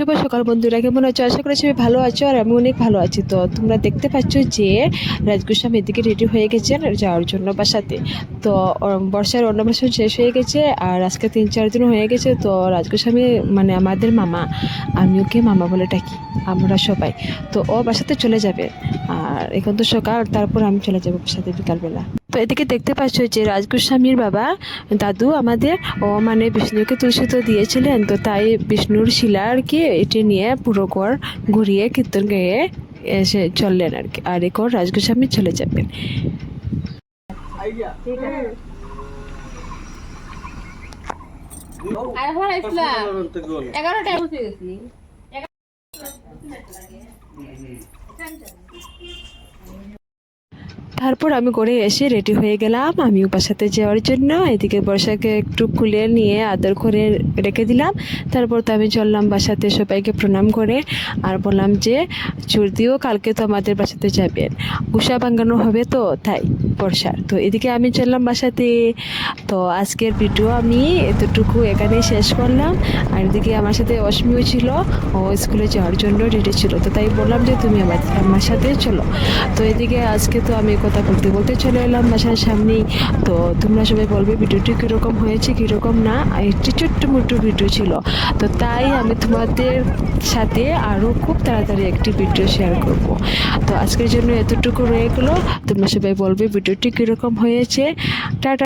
শুভ সকাল বন্ধুরা, কেমন আছো? আশা করি সবাই ভালো আছো আর আমি অনেক ভালো আছি। তো তোমরা দেখতে পাচ্ছ যে রাজগুসাম এদিকে রেডি হয়ে গেছেন যাওয়ার জন্য বাসাতে। তো বর্ষার অন্নপ্রাশন শেষ হয়ে গেছে আর আজকে 3-4 দিন হয়ে গেছে। তো রাজগুসামে মানে আমাদের মামা, আমি ওকে মামা বলে ডাকি আমরা সবাই। তো ও বাসাতে চলে যাবে আর এখন তো সকাল, তারপর আমি চলে যাবো বাসাতে বিকালবেলা। তো এদিকে দেখতে পাচ্ছ যে রাজগোস্বামীর বাবা দাদু আমাদের ও মানে বিষ্ণুকে তুলসী তো দিয়েছিলেন, তো তাই বিষ্ণুর শিলা আর কি এটি নিয়ে পুরো ঘর ঘুরিয়ে কীর্তন গেয়ে এসে চললেন আর কি। আর এখন রাজগোস্বামী চলে যাবেন। তারপর আমি করে এসে রেডি হয়ে গেলাম আমিও বাসাতে যাওয়ার জন্য। এদিকে বর্ষাকে একটু খুলে নিয়ে আদর করে রেখে দিলাম। তারপর তো আমি চললাম বাসাতে সবাইকে প্রণাম করে আর বললাম যে যদিও কালকে তো আমাদের বাসাতে যাবেন, উষা ভাঙানো হবে তো তাই বর্ষার। তো এদিকে আমি চললাম বাসাতে। তো আজকের ভিডিও আমি এতটুকু এখানেই শেষ করলাম। আর এদিকে আমার সাথে অশ্মিও ছিল, ও স্কুলে যাওয়ার জন্য রেডি ছিল। তো তাই বললাম যে তুমি আমার সাথে চলো। তো এদিকে আজকে তো আমি কথা বলতে বলতে চলে এলাম বাসার সামনেই। তো তোমরা সবাই বলবে ভিডিওটি কীরকম হয়েছে কীরকম না। একটি ছোট্ট মোটো ভিডিও ছিল, তো তাই আমি তোমাদের সাথে আরও খুব তাড়াতাড়ি একটি ভিডিও শেয়ার করব। তো আজকের জন্য এতটুকু রয়ে গেলো। তোমরা সবাই বলবে ভিডিওটি কীরকম হয়েছে। টাটা।